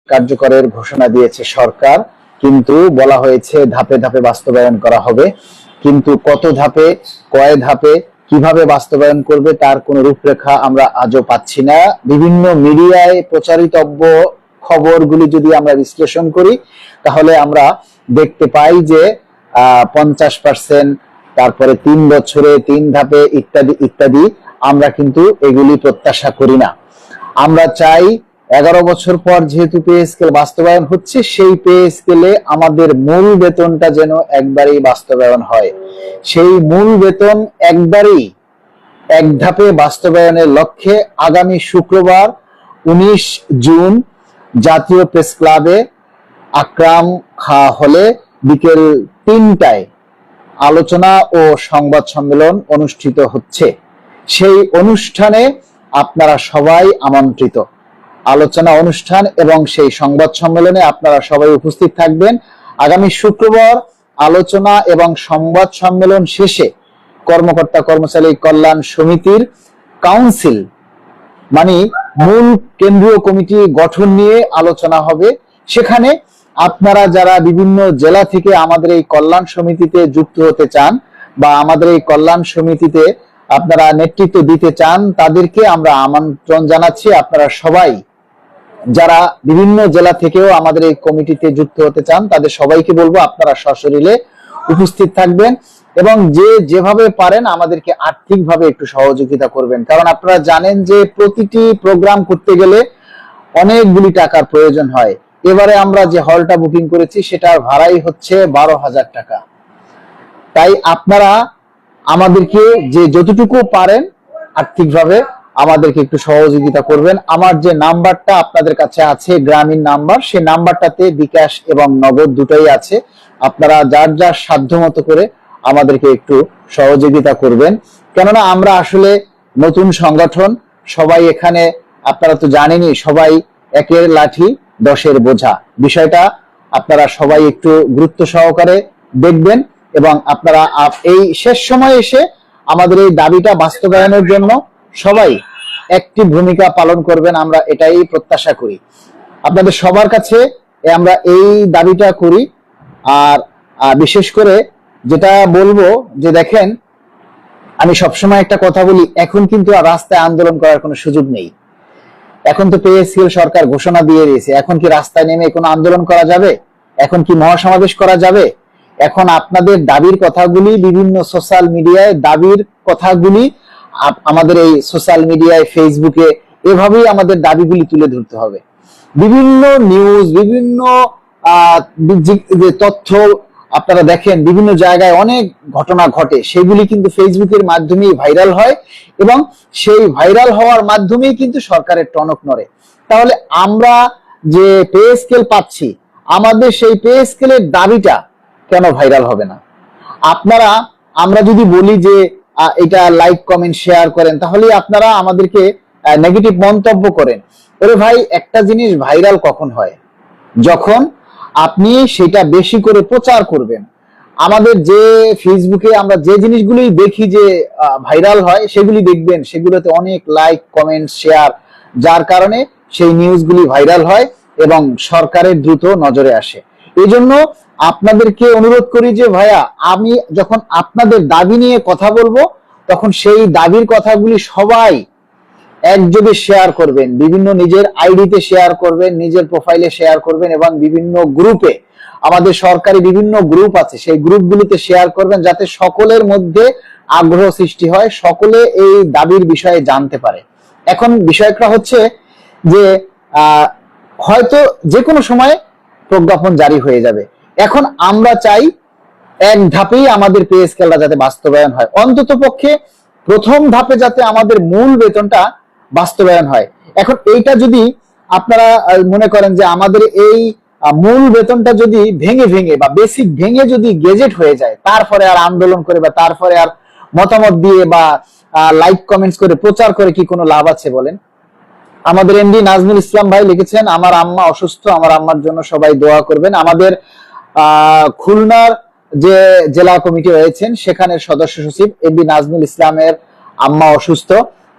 কার্যকরের ঘোষণা দিয়েছে সরকার, কিন্তু বলা হয়েছে ধাপে ধাপে বাস্তবায়ন করা হবে। কিন্তু কত ধাপে, কয় ধাপে, কিভাবে বাস্তবায়ন করবে তার কোনো রূপরেখা আমরা আজও পাচ্ছি না। বিভিন্ন মিডিয়ায় প্রচারিতব্য খবরগুলি যদি আমরা বিশ্লেষণ করি তাহলে আমরা দেখতে পাই যে 50%, তারপরে 3 বছরে 3 ধাপে ইত্যাদি ইত্যাদি। আমরা কিন্তু এগুলি প্রত্যাশা করি না। আমরা চাই 11 বছর পর যেহেতু পে স্কেল বাস্তবায়ন হচ্ছে, সেই পে স্কেলে আমাদের মূল বেতনটা যেন একবারেই বাস্তবায়ন হয়। সেই মূল বেতন একবারেই এক ধাপে বাস্তবায়নের লক্ষ্যে আগামী শুক্রবার 19 জুন জাতীয় প্রেস ক্লাবে আকরাম খাঁ হলে বিকেল 3টায় আলোচনা ও সংবাদ সম্মেলন অনুষ্ঠিত হচ্ছে। সেই অনুষ্ঠানে আপনারা সবাই আমন্ত্রিত। আলোচনা অনুষ্ঠান এবং সেই সংবাদ সম্মেলনে আপনারা সবাই উপস্থিত থাকবেন। আগামী শুক্রবার আলোচনা এবং সংবাদ সম্মেলন শেষে কর্মকর্তা কর্মচারী কল্যাণ সমিতির কাউন্সিল মানে মূল কেন্দ্রীয় কমিটি গঠন নিয়ে আলোচনা হবে। সেখানে আপনারা যারা বিভিন্ন জেলা থেকে আমাদের এই কল্যাণ সমিতিতে যুক্ত হতে চান বা আমাদের এই কল্যাণ সমিতিতে আপনারা নেতৃত্ব দিতে চান, তাদেরকে আমরা আমন্ত্রণ জানাচ্ছি। আপনারা সবাই যারা বিভিন্ন জেলা থেকেও আমাদের এই কমিটিতে যুক্ত হতে চান, তাদের সবাইকে বলবো আপনারা সশরীরে উপস্থিত থাকবেন এবং যে যেভাবে পারেন আমাদেরকে আর্থিকভাবে একটু সহযোগিতা করবেন। কারণ আপনারা জানেন যে প্রতিটি প্রোগ্রাম করতে গেলে অনেকগুলি টাকার প্রয়োজন হয়। এবারে আমরা যে হলটা বুকিং করেছি সেটার ভাড়াই হচ্ছে 12,000 টাকা। তাই আপনারা আমাদেরকে যে যতটুকু পারেন আর্থিকভাবে আমাদেরকে একটু সহযোগিতা করবেন। আমার যে নাম্বারটা আপনাদের কাছে আছে, গ্রামীণ নাম্বার, সেই নাম্বারটাতে বিকাশ এবং নগদ দুটোই আছে। আপনারা যার যার সাধ্য মতো করে আমাদেরকে একটু সহযোগিতা করবেন। কেননা আমরা আসলে নতুন সংগঠন, সবাই এখানে আপনারা তো জানেনই, সবাই একের লাঠি 10-এর বোঝা। বিষয়টা আপনারা সবাই একটু গুরুত্ব সহকারে দেখবেন এবং আপনারা এই শেষ সময়ে এসে আমাদের এই দাবিটা বাস্তবায়নের জন্য সবাই একটি ভূমিকা পালন করবেন, আমরা এটাই প্রত্যাশা করি। আপনাদের সবার কাছে আমরা এই দাবিটা করি। আর বিশেষ করে যেটা বলবো যে দেখেন, আমি সবসময় একটা কথা বলি, এখন কিন্তু আর রাস্তায় আন্দোলন করার কোনো সুযোগ নেই। এখন তো পে স্কেল সরকার ঘোষণা দিয়ে দিয়েছে, এখন কি রাস্তায় নেমে কোনো আন্দোলন করা যাবে? এখন কি মহাসমাবেশ করা যাবে? এখন আপনাদের দাবির কথাগুলি বিভিন্ন সোশ্যাল মিডিয়ায়, দাবির কথাগুলি আমাদের এই সোশ্যাল মিডিয়ায়, ফেসবুকে এভাবেই আমাদের দাবিগুলি তুলে ধরতে হবে। বিভিন্ন নিউজ, বিভিন্ন তথ্য আপনারা দেখেন, বিভিন্ন জায়গায় অনেক ঘটনা ঘটে, সেগুলি কিন্তু ফেসবুকের মাধ্যমেই ভাইরাল হয় এবং সেই ভাইরাল হওয়ার মাধ্যমেই কিন্তু সরকারের টনক নড়ে। তাহলে আমরা যে পে স্কেল পাচ্ছি, আমাদের সেই পে স্কেলের দাবিটা কেন ভাইরাল হবে না? আপনারা, আমরা যদি বলি যে এটা লাইক, কমেন্ট, শেয়ার করেন, তাহলে আপনারা আমাদেরকে নেগেটিভ মন্তব্য করেন। ওরে ভাই, একটা জিনিস ভাইরাল কখন হয়? যখন আপনি সেটা বেশি করে প্রচার করবেন। আমাদের যে ফেসবুকে আমরা যে জিনিসগুলি দেখি যে ভাইরাল হয়, সেগুলি দেখবেন সেগুলোতে অনেক লাইক, কমেন্ট, শেয়ার, যার কারণে সেই নিউজগুলি ভাইরাল হয় এবং সরকারের দ্রুত নজরে আসে। এই জন্য আপনাদেরকে অনুরোধ করি যে ভাইয়া, আমি যখন আপনাদের দাবি নিয়ে কথা বলবো, তখন সেই দাবির কথাগুলি সবাই একযোগে শেয়ার করবেন, বিভিন্ন নিজের আইডিতে শেয়ার করবেন, নিজের প্রোফাইলে শেয়ার করবেন এবং বিভিন্ন গ্রুপে, আমাদের সরকারি বিভিন্ন গ্রুপ আছে, সেই গ্রুপগুলিতে শেয়ার করবেন, যাতে সকলের মধ্যে আগ্রহ সৃষ্টি হয়, সকলে এই দাবির বিষয়ে জানতে পারে। এখন বিষয়টা হচ্ছে যে হয়তো যে কোনো সময় প্রজ্ঞাপন জারি হয়ে যাবে। এখন আমরা চাই এক ধাপেই আমাদের পে স্কেলটা যাতে বাস্তবায়ন হয়, অন্তত পক্ষে প্রথম ধাপে যাতে আমাদের মূল বেতনটা বাস্তবায়ন হয়। এখন এইটা যদি আপনারা মনে করেন যে আমাদের এই মূল বেতনটা যদি ভেঙে ভেঙে বা বেসিক ভেঙে যদি গেজেট হয়ে যায়, তারপরে আর আন্দোলন করে বা তারপরে আর মতামত দিয়ে বা লাইক, কমেন্টস করে প্রচার করে কি কোনো লাভ আছে বলেন? আমাদের এমডি নাজমুল ইসলাম ভাই লিখেছেন, আমার আম্মা অসুস্থ, আমার আম্মার জন্য সবাই দোয়া করবেন। আমাদের খুলনার যে জেলা কমিটি রয়েছেন, সেখানের সদস্য সচিব এমডি নাজমুল ইসলামের আম্মা অসুস্থ,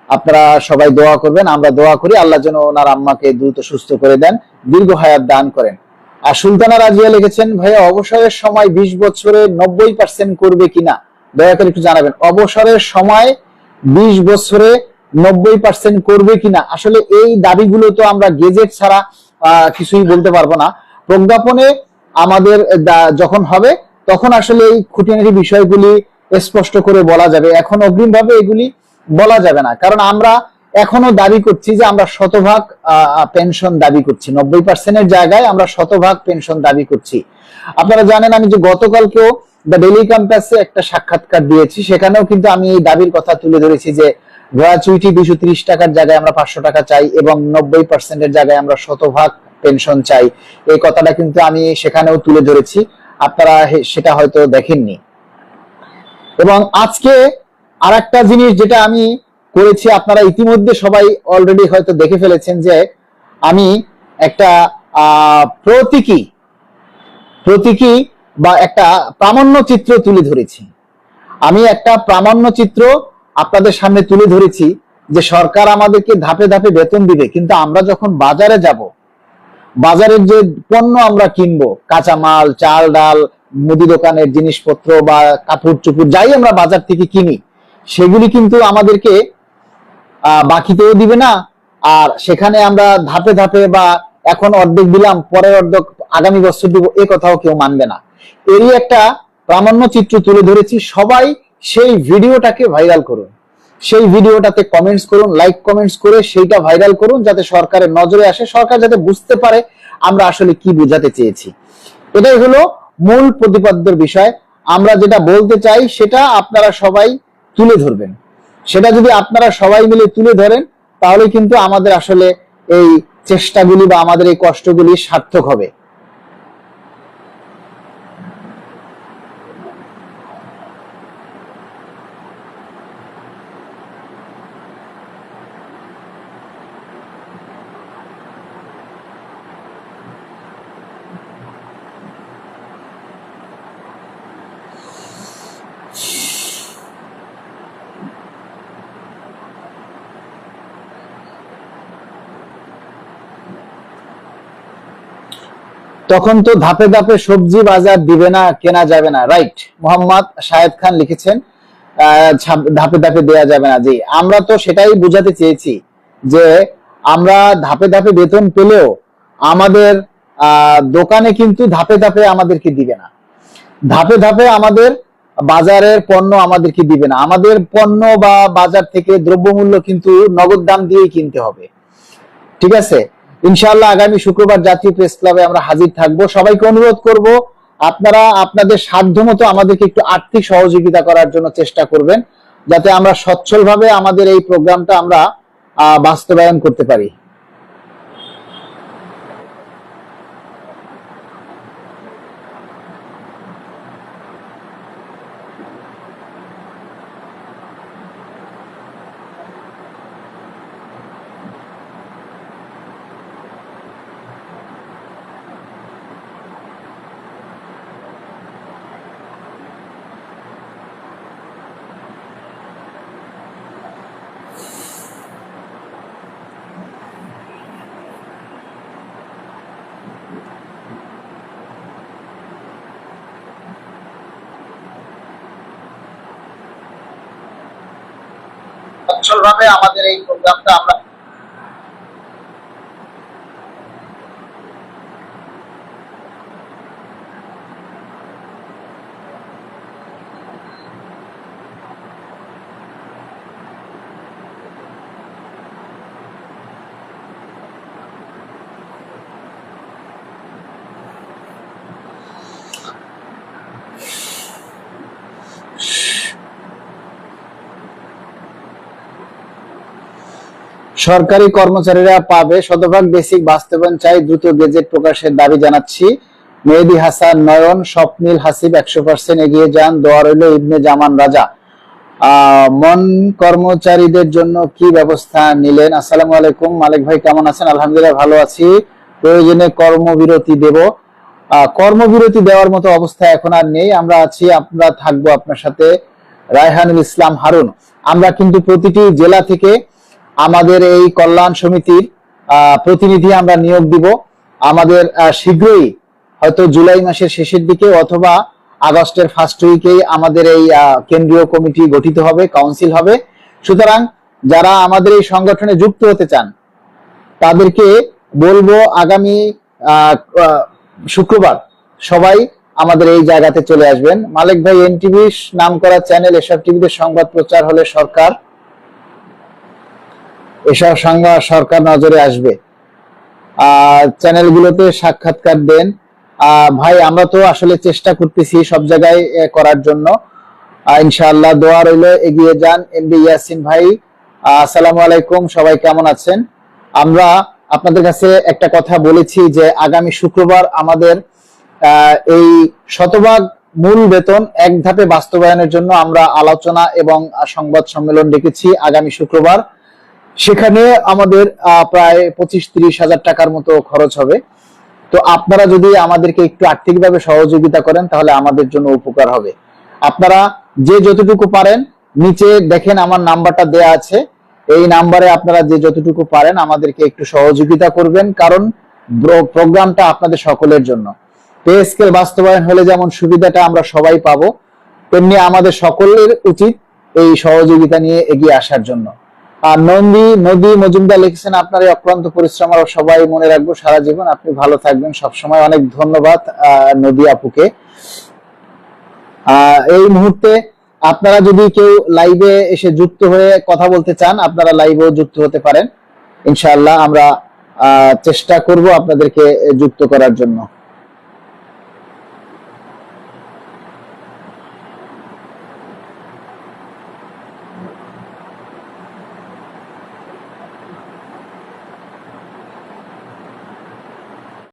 আপনারা সবাই দোয়া করবেন, আমরা দোয়া করি আল্লাহ যেন ওনার আম্মাকে দ্রুত সুস্থ করে দেন, দীর্ঘ হায়াত দান করেন। আর সুলতানা রাজিয়া লিখেছেন, ভাইয়া অবসরের সময় 20 বছরে 90% করবে কিনা দয়া করে একটু জানাবেন। অবসরের সময় 20 বছরে 90% করবে কিনা, আসলে এই দাবিগুলো তো আমরা গেজেট ছাড়া কিছুই বলতে পারবো না। প্রজ্ঞাপনে আমাদের যখন হবে তখন আসলে এই খুঁটিনাটি বিষয়গুলি স্পষ্ট করে বলা যাবে, এখন অগ্রিম ভাবে এগুলি বলা যাবে না। কারণ আমরা এখনো দাবি করছি যে আমরা শতভাগ পেনশন দাবি করছি, 90%-এর জায়গায় আমরা শতভাগ পেনশন দাবি করছি। আপনারা জানেন আমি যে গতকালকেও দ্য ডেইলি ক্যাম্পাসে একটা সাক্ষাৎকার দিয়েছি, সেখানেও কিন্তু আমি এই দাবির কথা তুলে ধরেছি যে গ্র্যাচুইটি 230 টাকার জায়গায় আমরা 500 টাকা চাই এবং 90%-এর জায়গায় আমরা শতভাগ পেনশন চাই। এই কথাটা কিন্তু আমি সেখানেও তুলে ধরেছি, আপনারা সেটা হয়তো দেখেননি। এবং আজকে আরেকটা জিনিস যেটা আমি করেছি, আপনারা ইতিমধ্যে সবাই অলরেডি হয়তো দেখে ফেলেছেন যে আমি একটা প্রতীকী বা একটা প্রামাণ্য চিত্র তুলে ধরেছি। আমি একটা প্রামাণ্য চিত্র আপনাদের সামনে তুলে ধরেছি যে সরকার আমাদেরকে ধাপে ধাপে বেতন দিবে, কিন্তু আমরা যখন বাজারে যাব, বাজারের যে পণ্য আমরা কিনবো, কাঁচামাল, চাল ডাল, মুদি দোকানের জিনিসপত্র বা কাপড় চোপড় যাই আমরা বাজার থেকে কিনি, সেগুলি কিন্তু আমাদেরকে বাকিতেও দিবে না। আর সেখানে আমরা ধাপে ধাপে বা এখন অর্ধেক দিলাম পরের অর্ধেক আগামী বছর দিব, এ কথাও কেউ মানবে না। এরই একটা প্রামাণ্য চিত্র তুলে ধরেছি। সবাই সেই ভিডিওটাকে ভাইরাল করুন, সেই ভিডিওটাতে কমেন্টস করুন, লাইক কমেন্টস করে সেইটা ভাইরাল করুন, যাতে সরকারের নজরে আসে, সরকার যাতে বুঝতে পারে আমরা আসলে কি বোঝাতে চেয়েছি। এটাই হলো মূল প্রতিপাদ্যের বিষয়। আমরা যেটা বলতে চাই সেটা আপনারা সবাই তুলে ধরবেন। সেটা যদি আপনারা সবাই মিলে তুলে ধরেন তাহলে কিন্তু আমাদের আসলে এই চেষ্টাগুলি বা আমাদের এই কষ্টগুলি সার্থক হবে। তখন তো ধাপে ধাপে সবজি বাজার দিবে না, কেনা যাবে না। রাইট, মোহাম্মদ শাহেদ খান লিখেছেন ধাপে ধাপে দেয়া যাবে না। জি, আমরা তো সেটাই বোঝাতে চেয়েছি যে আমরা ধাপে ধাপে বেতন পেলেও আমাদের দোকানে কিন্তু ধাপে ধাপে আমাদেরকে দিবে না, ধাপে ধাপে আমাদের বাজারের পণ্য আমাদেরকে দিবে না। আমাদের পণ্য বা বাজার থেকে দ্রব্যমূল্য কিন্তু নগদ দাম দিয়েই কিনতে হবে। ঠিক আছে, ইনশাআল্লাহ আগামী শুক্রবার জাতীয় প্রেস ক্লাবে আমরা হাজির থাকব। সবাইকে অনুরোধ করব আপনারা আপনাদের সাধ্যমতো আমাদেরকে একটু আর্থিক সহযোগিতা করার জন্য চেষ্টা করবেন, যাতে আমরা সচ্ছলভাবে আমাদের এই প্রোগ্রামটা আমরা বাস্তবায়ন করতে পারি। সচ্ছলভাবে আমাদের এই প্রোগ্রামটা আমরা সরকারি কর্মচারীরা পাবে শতভাগ বেসিক বাস্তবায়ন চাই, দ্রুত গেজেট প্রকাশের দাবি জানাচ্ছি। মেহেদী হাসান নয়ন, স্বপ্নিল হাসিব 100% এগিয়ে যান, দোয়া রইল। ইবনে জামান রাজা, মন কর্মচারীদের জন্য কি ব্যবস্থা নিলেন? আসসালামু আলাইকুম মালিক ভাই, কেমন আছেন? আলহামদুলিল্লাহ ভালো আছি। প্রয়োজনে কর্মবিরতি দেব। কর্মবিরতি দেওয়ার মতো অবস্থা এখন আর নেই, আমরা আছি, আমরা থাকবো আপনার সাথে। রায়হানুল ইসলাম হারুন, আমরা কিন্তু প্রতিটি জেলা থেকে আমাদের এই কল্যাণ সমিতির প্রতিনিধি আমরা নিয়োগ দিব। আমাদের শীঘ্রই হয়তো জুলাই মাসের শেষের দিকে অথবা আগস্টের ফার্স্ট উইকেই আমাদের এই কেন্দ্রীয় কমিটি গঠিত হবে, কাউন্সিল হবে। সুতরাং যারা আমাদের এই সংগঠনে যুক্ত হতে চান তাদেরকে বলবো আগামী শুক্রবার সবাই আমাদের এই জায়গাতে চলে আসবেন। মালিক ভাই, এনটিভি নাম করা চ্যানেল, এসব টিভিতে সংবাদ প্রচার হলে এসব সংবাদ সরকার নজরে আসবে। চ্যানেলগুলোতে সাক্ষাৎকার দেন। ভাই, আমরা তো আসলে চেষ্টা করতেছি সব জায়গায় করার জন্য। ইনশাআল্লাহ দোয়া রইল, এগিয়ে যান। এমডি ইয়াসিন ভাই, আসসালামু আলাইকুম, সবাই কেমন আছেন? আমরা আপনাদের কাছে একটা কথা বলেছি যে আগামী শুক্রবার আমাদের এই শতভাগ মূল বেতন এক ধাপে বাস্তবায়নের জন্য আমরা আলোচনা এবং সংবাদ সম্মেলন ডেকেছি আগামী শুক্রবার। সেখানে আমাদের প্রায় 25-30 হাজার টাকার মতো খরচ হবে। তো আপনারা যদি আমাদেরকে একটু আর্থিকভাবে সহযোগিতা করেন তাহলে আমাদের জন্য উপকার হবে। আপনারা যে যতটুকু পারেন, নিচে দেখেন আমার নাম্বারটা দেয়া আছে, এই নাম্বারে আপনারা যে যতটুকু পারেন আমাদেরকে একটু সহযোগিতা করবেন, কারণ প্রোগ্রামটা আপনাদের সকলের জন্য। পে স্কেল বাস্তবায়ন হলে যেমন সুবিধাটা আমরা সবাই পাবো, তেমনি আমাদের সকলের উচিত এই সহযোগিতা নিয়ে এগিয়ে আসার জন্য। আর নদী মজুমদার লিখেছেন, আপনার এই অক্লান্ত পরিশ্রম আমরা সবাই মনে রাখবো সারা জীবন, আপনি ভালো থাকবেন সবসময়। অনেক ধন্যবাদ নদী আপুকে। এই মুহূর্তে আপনারা যদি কেউ লাইভে এসে যুক্ত হয়ে কথা বলতে চান, আপনারা লাইভেও যুক্ত হতে পারেন। ইনশাআল্লাহ আমরা চেষ্টা করব আপনাদেরকে যুক্ত করার জন্য।